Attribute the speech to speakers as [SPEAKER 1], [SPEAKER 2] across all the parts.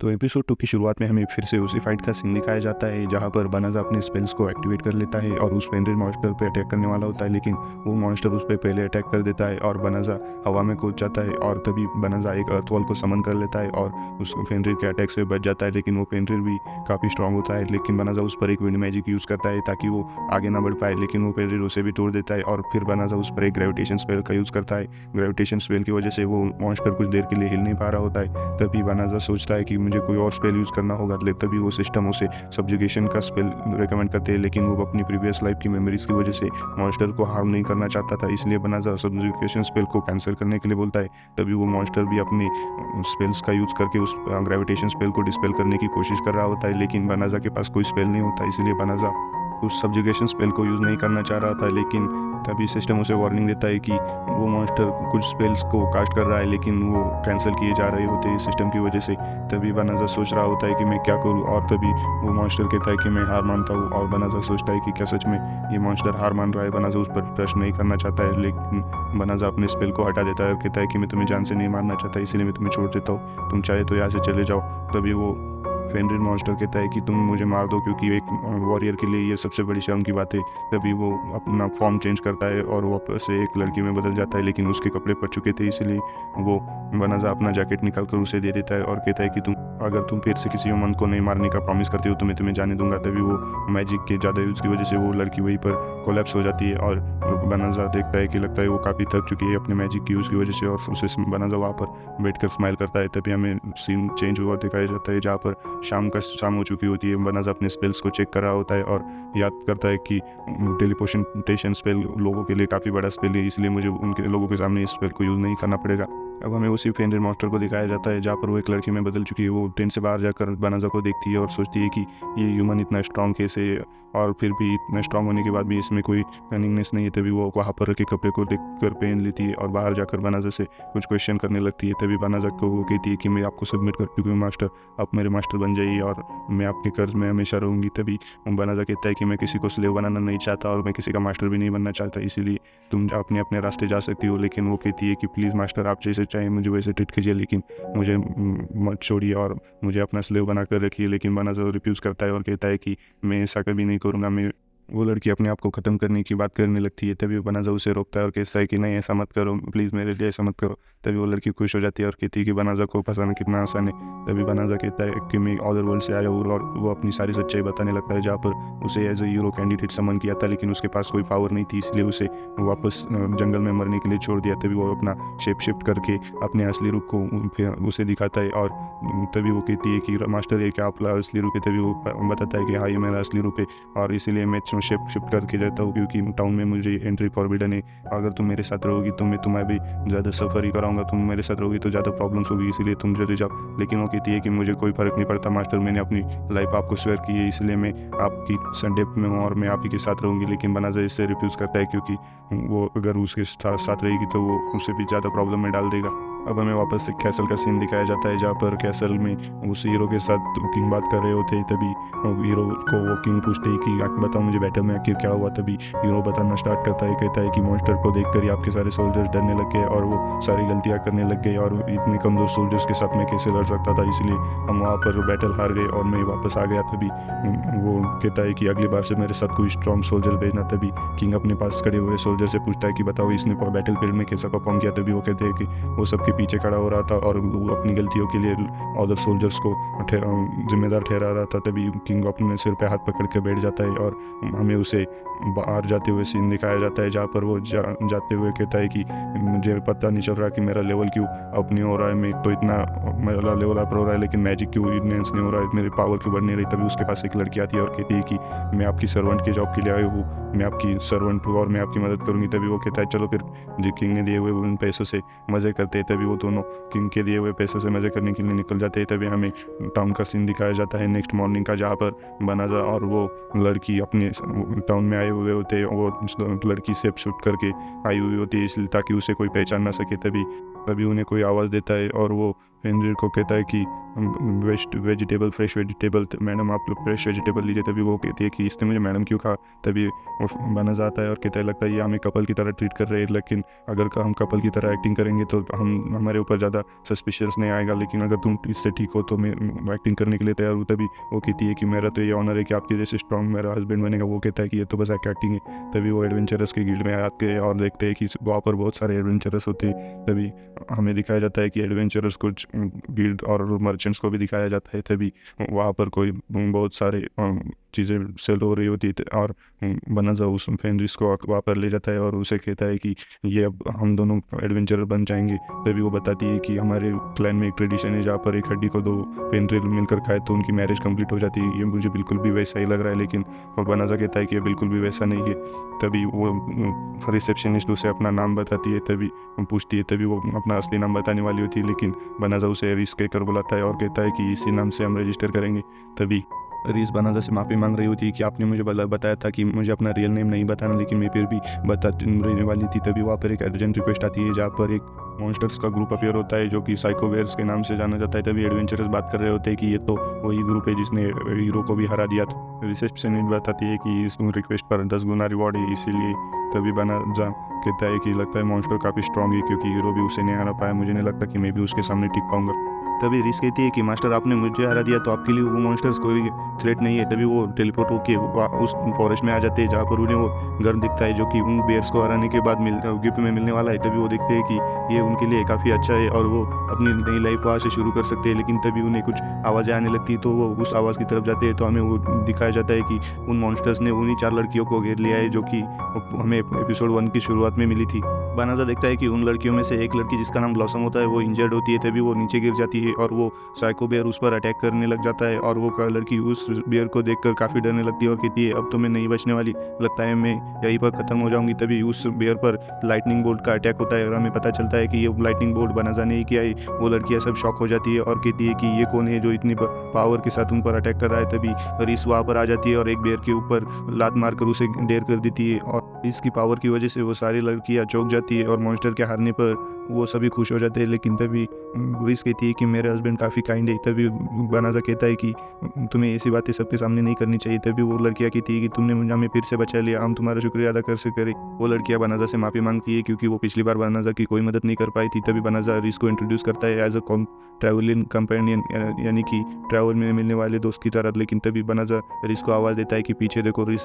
[SPEAKER 1] तो एपिसोड 2 की शुरुआत में हमें फिर से उसी फाइट का सीन दिखाया जाता है जहाँ पर बनाज़ा अपने स्पेल्स को एक्टिवेट कर लेता है और उस फेनरिर मॉन्स्टर पे अटैक करने वाला होता है, लेकिन वो मॉन्स्टर उस पे पहले अटैक कर देता है और बनाज़ा हवा में कूद जाता है और तभी बनाज़ा एक अर्थवॉल को समन कर लेता है और उस फेनरिर के अटैक से बच जाता है। लेकिन वो फेनरिर भी काफ़ी स्ट्रॉन्ग होता है, लेकिन बनाज़ा उस पर एक विंड मैजिक यूज़ करता है ताकि वो आगे ना बढ़ पाए, लेकिन वो फेनरिर उसे भी तोड़ देता है और फिर बनाज़ा उस पर एक ग्रेविटेशन स्पेल का यूज़ करता है। ग्रेविटेशन स्पेल की वजह से वो मॉन्स्टर कुछ देर के लिए हिल नहीं पा रहा होता है। तभी बनाज़ा सोचता है कि मुझे कोई और स्पेल यूज़ करना होगा, तभी वो सिस्टम उसे सब्जुगेशन का स्पेल रिकमेंड करते हैं, लेकिन वो अपनी प्रीवियस लाइफ की मेमोरीज की वजह से मॉन्स्टर को हार्म नहीं करना चाहता था, इसलिए बनाज़ा सब्जुगेशन स्पेल को कैंसिल करने के लिए बोलता है। तभी वो मॉन्स्टर भी अपनी स्पेल्स का यूज़ करके उस ग्रेविटेशन स्पेल को डिस्पेल करने की कोशिश कर रहा होता है, लेकिन बनाज़ा के पास कोई स्पेल नहीं होता, इसलिए बनाज़ा उस सब्जुगेशन स्पेल को यूज़ नहीं करना चाह रहा था। लेकिन तभी सिस्टम उसे वार्निंग देता है कि वो मॉन्स्टर कुछ स्पेल्स को कास्ट कर रहा है, लेकिन वो कैंसिल किए जा रहे होते हैं सिस्टम की वजह से। तभी बनाज़ा सोच रहा होता है कि मैं क्या करूं, और तभी वो मॉन्स्टर कहता है कि मैं हार मानता हूं, और बनाज़ा सोचता है कि क्या सच में ये मॉन्स्टर हार मान रहा है। बनाज़ा उस पर ट्रस्ट नहीं करना चाहता है, लेकिन बनाज़ा अपने स्पेल को हटा देता है और कहता है कि मैं तुम्हें जान से नहीं मारना चाहता, इसलिए मैं तुम्हें छोड़ देता हूँ, तुम चाहे तो यहाँ से चले जाओ। तभी वो फेनरिर मॉन्स्टर कहता है कि तुम मुझे मार दो, क्योंकि एक वॉरियर के लिए ये सबसे बड़ी शर्म की बात है। तभी वो अपना फॉर्म चेंज करता है और वापस से एक लड़की में बदल जाता है, लेकिन उसके कपड़े पड़ चुके थे, इसलिए वो बनाज़ा अपना जैकेट निकाल कर उसे दे देता है और कहता है कि अगर तुम फिर से किसी ह्यूमन को नहीं मारने का प्रॉमिस करते हो तो मैं तुम्हें जाने दूंगा। तभी वो मैजिक के ज़्यादा यूज़ की वजह से वो लड़की वहीं पर कोलैप्स हो जाती है और बनाज़ा देखता है कि लगता है वो काफ़ी थक चुकी है अपने मैजिक की यूज़ की वजह से, और उसे बनाज़ा वहाँ पर बैठ कर स्माइल करता है। तभी हमें सीन चेंज हुआ दिखाया जाता है जहाँ पर शाम हो चुकी होती है। बनाज़ा अपने स्पेल्स को चेक कर रहा होता है और याद करता है कि टेलीपोर्टेशन स्पेल लोगों के लिए काफ़ी बड़ा स्पेल है, इसलिए मुझे उनके लोगों के सामने इस स्पेल को यूज़ नहीं करना पड़ेगा। अब हमें उसी फेनरिर मॉन्स्टर को दिखाया जाता है जहाँ पर वो एक लड़की में बदल चुकी है। वो टेंट से बाहर जाकर बनाज़ा को देखती है और सोचती है कि ये ह्यूमन इतना स्ट्रॉन्ग कैसे है, और फिर भी इतना स्ट्रॉन्ग होने के बाद भी इसमें कोई कनिंगनेस नहीं है। तभी वो वहाँ पर रखे कपड़े को देख कर पहन लेती है और बाहर जाकर बनाज़ा से कुछ क्वेश्चन करने लगती है। तभी बनाज़ा को वो कहती है कि मैं आपको सबमिट कर चुकी हूँ मास्टर, आप मेरे मास्टर बन जाइए और मैं आपके कर्ज में हमेशा रहूँगी। तभी बनाज़ा कहता है कि मैं किसी को स्लेव बनाना नहीं चाहता और मैं किसी का मास्टर भी नहीं बनना चाहता, इसीलिए तुम अपने अपने रास्ते जा सकती हो। लेकिन वो कहती है कि प्लीज़ मास्टर, आप जैसे चाहे मुझे वैसे ट्रीट कीजिए, लेकिन मुझे मत छोड़िए और मुझे अपना स्लेव बना कर रखिए। लेकिन बनाज़ा रिफ्यूज़ करता है और कहता है कि मैं ऐसा कभी नहीं करूँगा। वो लड़की अपने आप को ख़त्म करने की बात करने लगती है। तभी बनाज़ा उसे रोकता है और कहता है कि नहीं, ऐसा मत करो, प्लीज़ मेरे लिए ऐसा मत करो। तभी वो लड़की खुश हो जाती है और कहती है कि बनाज़ा को फंसाना कितना आसान है। तभी बनाज़ा कहता है कि मैं अदर वर्ल्ड से आया हूँ, और वो अपनी सारी सच्चाई बताने लगता है जहाँ पर उसे एज ए हीरो कैंडिडेट समन किया था, लेकिन उसके पास कोई पावर नहीं थी, इसलिए उसे वापस जंगल में मरने के लिए छोड़ दिया। तभी वो अपना शेप शिफ्ट करके अपने असली रूप को फिर उसे दिखाता है और तभी वो कहती है कि मास्टर ये क्या आपका असली रूप है। तभी वो बताता है कि हाँ, ये मेरा असली रूप है और इसीलिए मैं शेप शिफ्ट करके रहता हूँ, क्योंकि टाउन में मुझे एंट्री फॉरबिडन है। अगर तुम मेरे साथ रहोगी तो मैं तुम्हें भी ज़्यादा सफ़र ही कराऊंगा, तुम मेरे साथ रहोगी तो ज़्यादा प्रॉब्लम्स होगी, इसलिए तुम चले जाओ। लेकिन वो कहती है कि मुझे कोई फ़र्क नहीं पड़ता मास्टर, मैंने अपनी लाइफ आपको स्वेयर की है, इसलिए मैं आपकी संडे में हूँ और मैं आप ही के साथ रहूँगी। लेकिन बनाज़ा इससे रिफ्यूज़ करता है, क्योंकि वो अगर उसके साथ रहेगी तो वो उसे भी ज़्यादा प्रॉब्लम में डाल देगा। अब हमें वापस से कैसल का सीन दिखाया जाता है जहाँ पर कैसल में उस हीरो के साथ किंग बात कर रहे होते हैं। तभी हीरो को वो किंग पूछते हैं कि बताओ मुझे बैटल में आखिर क्या हुआ। तभी हीरो बताना स्टार्ट करता है, कहता है कि मॉन्स्टर को देखकर ही आपके सारे सोल्जर्स डरने लग गए और वो सारी गलतियाँ करने लग गए, और इतने कमज़ोर सोल्जर्स के साथ मैं कैसे लड़ सकता था, इसलिए हम वहाँ पर बैटल हार गए और मैं वापस आ गया। तभी वो कहता है कि अगली बार से मेरे साथ कोई स्ट्रॉन्ग सोल्जर भेजना। तभी किंग अपने पास खड़े हुए सोल्जर से पूछता है कि बताओ इसने बैटल फील्ड में कैसा परफॉर्म किया। तभी वो कहते हैं कि वो सबके पीछे खड़ा हो रहा था और वो अपनी गलतियों के लिए अदर सोल्जर्स को जिम्मेदार ठहरा रहा था। तभी किंग अपने सिर पे हाथ पकड़ के बैठ जाता है और हमें उसे बाहर जाते हुए सीन दिखाया जाता है जहाँ पर वो जाते हुए कहता है कि मुझे पता नहीं चल रहा कि मेरा लेवल क्यों अप नहीं हो रहा है, मैं तो इतना मेरा लेवल अप हो रहा है लेकिन मैजिक क्यों इनहेंस नहीं हो रहा है, मेरी पावर क्यों बढ़ नहीं रही। तभी उसके पास एक लड़की आती है और कहती है कि मैं आपकी सर्वेंट के जॉब के लिए आई हूँ, मैं आपकी सर्वेंट हूँ और मैं आपकी मदद करूँगी। तभी वो कहता है चलो फिर जो किंग ने दिए हुए उन पैसों से मज़े करते हैं। तभी वो दोनों किंग के दिए हुए पैसों से मज़े करने के लिए निकल जाते हैं। तभी हमें टाउन का सीन दिखाया जाता है नेक्स्ट मॉर्निंग का, जहाँ पर बनाज़ा और वो लड़की अपने टाउन में आए हुए होते हैं। वो लड़की शेप शूट करके आई हुई होती है इसलिए ताकि उसे कोई पहचान ना सके। तभी तभी उन्हें कोई आवाज़ देता है और वो फेनरिर को कहता है कि वेजिटेबल फ्रेश वेजिटेबल मैडम आप लोग फ्रेश वेजिटेबल लीजिए। तभी वो कहती है कि इसने मुझे मैडम क्यों कहा। तभी वो बनस आता है और कहता है लगता है ये हमें कपल की तरह ट्रीट कर रहे हैं, लेकिन अगर हम कपल की तरह एक्टिंग करेंगे तो हम हमारे ऊपर ज़्यादा सस्पिशियस नहीं आएगा, लेकिन अगर तुम इससे ठीक हो तो मैं एक्टिंग करने के लिए तैयार हूँ। तभी वो कहती है कि मेरा तो ये ऑनर है कि आपके जैसे स्ट्रॉन्ग मेरा हस्बैंड बनेगा। वो कहता है कि ये तो बस एक्टिंग है। तभी वो एडवेंचरस के गिल्ड में आते हैं और देखते हैं कि वहाँ पर बहुत सारे एडवेंचरस होते हैं। तभी हमें दिखाया जाता है कि एडवेंचरस कुछ गिल्ड और मर्चेंट्स को भी दिखाया जाता है। तभी वहाँ पर कोई बहुत सारे चीज़ें सेल हो रही होती है और बनाजा उस फेनरिस को वहाँ पर ले जाता है और उसे कहता है कि ये अब हम दोनों एडवेंचरर बन जाएंगे। तभी वो बताती है कि हमारे क्लैन में एक ट्रेडिशन है जहाँ पर एक हड्डी को दो फेनरिल मिलकर खाए तो उनकी मैरिज कंप्लीट हो जाती है। ये मुझे बिल्कुल भी वैसा ही लग रहा है, लेकिन वो बनाजा कहता है कि ये बिल्कुल भी वैसा नहीं है। तभी वो रिसेप्शनिस्ट उसे अपना नाम बताती है। तभी पूछती है, तभी वो अपना असली नाम बताने वाली होती है, लेकिन बनाजा उसे रिस कहकर बुलाता है और कहता है कि इसी नाम से हम रजिस्टर करेंगे। तभी रीस बनाजा से माफ़ी मांग रही होती है कि आपने मुझे बताया था कि मुझे अपना रियल नेम नहीं बताना, लेकिन मैं फिर भी बता रहने वाली थी। तभी वहाँ पर एक अर्जेंट रिक्वेस्ट आती है जहाँ पर एक मॉन्स्टर्स का ग्रुप अपियर होता है जो कि साइकोवेयर्स के नाम से जाना जाता है। तभी एडवेंचरस बात कर रहे होते हैं कि ये तो वही ग्रुप है जिसने हीरो को भी हरा दिया था। रिसेप्शनिस्ट बताती है कि इस रिक्वेस्ट पर 10 गुना रिवॉर्ड है, इसीलिए तभी बनाजा कहता है कि लगता है मॉन्स्टर काफ़ी स्ट्रॉन्ग है क्योंकि हीरो भी उसे नहीं हरा पाया। मुझे नहीं लगता कि मैं भी उसके सामने टिक पाऊंगा। तभी रिस कहती है कि मास्टर आपने मुझे हरा दिया तो आपके लिए वो मॉन्स्टर्स कोई थ्रेट नहीं है। तभी वो टेलीपोर्ट होकर उस फॉरेस्ट में आ जाते हैं जहाँ पर उन्हें वो घर दिखता है जो कि उन बेयर्स को हराने के बाद गिफ्ट में मिलने वाला है। तभी वो देखते हैं कि ये उनके लिए काफ़ी अच्छा है और वो अपनी नई लाइफ वहाँ से शुरू कर सकते हैं। लेकिन तभी उन्हें कुछ आवाज़ें आने लगती है तो वो उस आवाज़ की तरफ जाते हैं तो हमें वो दिखाया जाता है कि उन मॉन्स्टर्स ने उन्हीं 4 लड़कियों को घेर लिया है जो कि हमें एपिसोड 1 की शुरुआत में मिली थी। बनाजा देखता है कि उन लड़कियों में से एक लड़की जिसका नाम ब्लॉसम होता है वो इंजर्ड होती है। तभी वो नीचे गिर जाती है और वो साइको बेयर उस पर अटैक करने लग जाता है और वो लड़की उस बेयर को देखकर काफ़ी डरने लगती है और कहती है अब तो मैं नहीं बचने वाली, लगता है मैं यहीं पर ख़त्म हो जाऊंगी। तभी उस बेयर पर लाइटनिंग बोल्ट का अटैक होता है और हमें पता चलता है कि ये लाइटनिंग बोल्ट बनाजा ने ही किया है। वो लड़कियाँ सब शॉक हो जाती है और कहती है कि ये कौन है जो इतनी पावर के साथ उन पर अटैक कर रहा है। तभी रिस वहाँ पर आ जाती है और एक बेयर के ऊपर लात मारकर उसे ढेर कर देती है और इसकी पावर की वजह से वो सारी लड़कियाँ चौंक जाती है और मॉन्स्टर के हारने पर वो सभी खुश हो जाते हैं। लेकिन तभी रिस कहती है कि मेरे हस्बैंड काफ़ी काइंड है। तभी बनाजा कहता है कि तुम्हें ऐसी बातें सबके सामने नहीं करनी चाहिए। तभी वो लड़कियाँ कहती है कि तुमने मुझे हमें फिर से बचा लिया, हम तुम्हारा शुक्रिया अदा कर सके। वो लड़कियाँ बनाजा से माफ़ी मांगती है क्योंकि वो पिछली बार बनाजा की कोई मदद नहीं कर पाई थी। तभी बनाजा रिस को इंट्रोड्यूस करता है एज अ ट्रैवलिंग कंपेनियन, यानी कि ट्रैवल में मिलने वाले दोस्त की तरह। लेकिन तभी बनाजा रिस को आवाज़ देता है कि पीछे देखो। रिस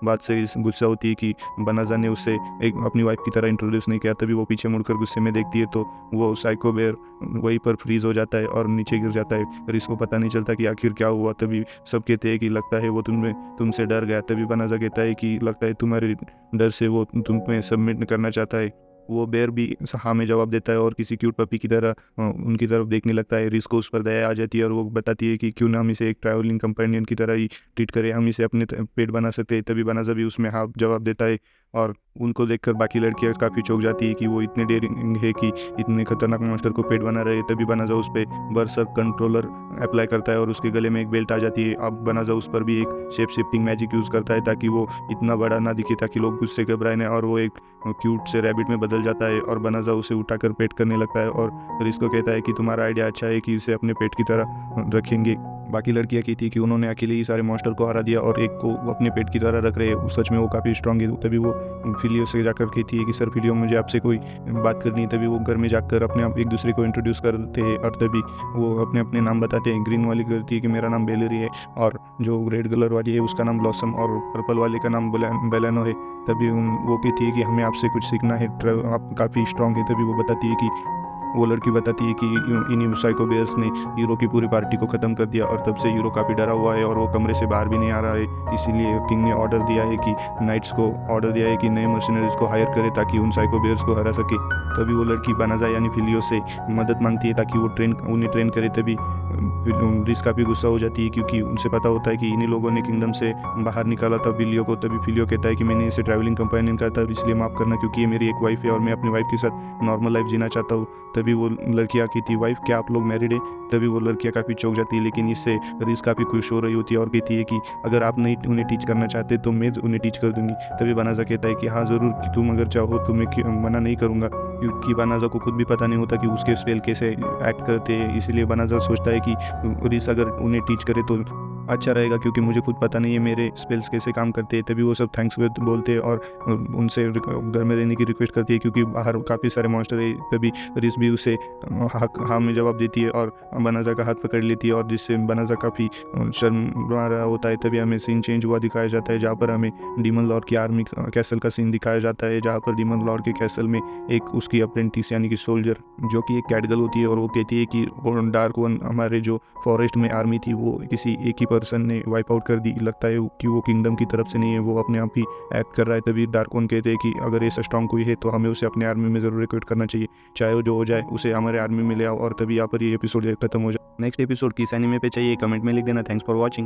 [SPEAKER 1] बात से गुस्सा होती है कि बनाजा ने उससे एक अपनी वाइफ की तरह इंट्रोड्यूस नहीं किया। तभी वो पीछे मुड़कर गुस्से में देखती है तो वो साइको बेयर वहीं पर फ्रीज हो जाता है और नीचे गिर जाता है। रिस को पता नहीं चलता कि आखिर क्या हुआ। तभी सब कहते हैं कि लगता है वो तुमसे डर गया। तभी बनाजा कहता है कि लगता है तुम्हारे डर से वो तुम्हें सबमिट करना चाहता है। वो बेयर भी हाँ में जवाब देता है और किसी क्यूट पपी की तरह उनकी तरफ देखने लगता है। रिस को उस पर दया आ जाती है और वो बताती है कि क्यों ना हम इसे एक ट्रैवलिंग कंपेनियन की तरह ही ट्रीट करें, हम इसे अपने पेट बना सकते हैं। तभी बनाजा भी उसमें हाँ जवाब देता है और उनको देखकर बाकी लड़कियाँ काफ़ी चौंक जाती है कि वो इतने डेयरिंग है कि इतने खतरनाक मॉन्स्टर को पेट बना रहे हैं। तभी बनाजा उस पर बर्सर्क कंट्रोलर अप्लाई करता है और उसके गले में एक बेल्ट आ जाती है। अब बनाजा उस पर भी एक शेप शिफ्टिंग मैजिक यूज़ करता है ताकि वो इतना बड़ा ना दिखे, ताकि लोग उससे घबराए ना, और वो एक क्यूट से रैबिट में बदल जाता है और बनाजा उसे उठाकर पेट करने लगता है और रिस को कहता है कि तुम्हारा आइडिया अच्छा है कि इसे अपने पेट की तरह रखेंगे। बाकी लड़कियाँ कहती कि उन्होंने अकेले ही सारे मॉन्स्टर को हरा दिया और एक को वो अपने पेट की तरह रख रहे हैं, सच में वो काफ़ी स्ट्रांग है। तभी वो फिलियो से जाकर कहती है कि सर फिलियो मुझे आपसे कोई बात करनी है। तभी वो घर में जाकर अपने आप एक दूसरे को इंट्रोड्यूस करते हैं और तभी वो अपने अपने नाम बताते हैं। ग्रीन वाली कहती है कि मेरा नाम बेलेरी है और जो रेड कलर वाली है उसका नाम ब्लॉसम और पर्पल वाले का नाम बेलेनो है। तभी वो कहती है कि हमें आपसे कुछ सीखना है, आप काफ़ी स्ट्रांग है। तभी वो बताती है कि वो लड़की बताती है कि इन्हीं साइको बेयर्स ने हीरो की पूरी पार्टी को ख़त्म कर दिया और तब से हीरो काफ़ी डरा हुआ है और वो कमरे से बाहर भी नहीं आ रहा है। इसीलिए किंग ने ऑर्डर दिया है कि नाइट्स को ऑर्डर दिया है कि नए मर्सिनरीज को हायर करे ताकि उन साइको बेयर्स को हरा सके। तभी वो लड़की बनाजा यानी फिलियो से मदद मांगती है ताकि वो उन्हें ट्रेन करे। तभी रिस काफ़ी गुस्सा हो जाती है क्योंकि उनसे पता होता है कि इन्हीं लोगों ने किंगडम से बाहर निकाला था फिलियो को। तभी फिलियो कहता है कि मैंने इसे ट्रैवलिंग कंपेनियन कहा था इसलिए माफ़ करना, क्योंकि ये मेरी एक वाइफ है और मैं अपनी वाइफ के साथ नॉर्मल लाइफ जीना चाहता हूँ। तभी वो लड़कियाँ कहती है वाइफ क्या आप लोग मैरिड है? तभी वो लड़कियाँ काफ़ी चौंक जाती है, लेकिन इससे रिस काफ़ी खुश हो रही होती है और कहती है कि अगर आप नहीं उन्हें टीच करना चाहते तो मैं उन्हें टीच कर दूंगी। तभी बनाजा कहता है कि हाँ ज़रूर, कि तुम अगर चाहो तो मैं मना नहीं करूँगा। क्योंकि बनाजा को खुद भी पता नहीं होता कि उसके स्पेल कैसे एक्ट करते हैं। इसीलिए बनाजा सोचता है कि रिस अगर उन्हें टीच करे तो अच्छा रहेगा, क्योंकि मुझे खुद पता नहीं है मेरे स्पेल्स कैसे काम करते हैं। तभी वो सब थैंक्स बोलते हैं और उनसे घर में रहने की रिक्वेस्ट करती है, क्योंकि बाहर काफ़ी सारे मॉन्स्टर है। तभी रिस भी उसे हाँ में जवाब देती है और बनाजा का हाथ पकड़ लेती है, और जिससे बनाजा काफ़ी शर्मा रहा होता है। तभी हमें सीन चेंज हुआ दिखाया जाता है, जहाँ पर हमें डीमन लॉर्ड की आर्मी कैसल का सीन दिखाया जाता है, जहाँ पर डीमन लॉर्ड के कैसल में एक उसकी अप्रेंटिस यानी कि सोल्जर जो कि एक कैटगल होती है, और वो कहती है कि डार्क वन हमारे जो फॉरेस्ट में आर्मी थी वो किसी एक ही पर्सन ने वाइप आउट कर दी। लगता है कि वो किंगडम की तरफ से नहीं है, वो अपने आप ही एक्ट कर रहा है। तभी डार्क वन कहते हैं कि अगर ऐसा स्ट्रॉन्ग कोई है तो हमें उसे अपने आर्मी में ज़रूर रिक्रूट करना चाहिए, चाहे वो जो हो जाए उसे हमारे आर्मी में ले आओ। और तभी यहाँ पर ये एपिसोड खत्म हो जाए। नेक्स्ट एपिसोड किस एनीमे पे चाहिए कमेंट में लिख देना। Thanks for watching.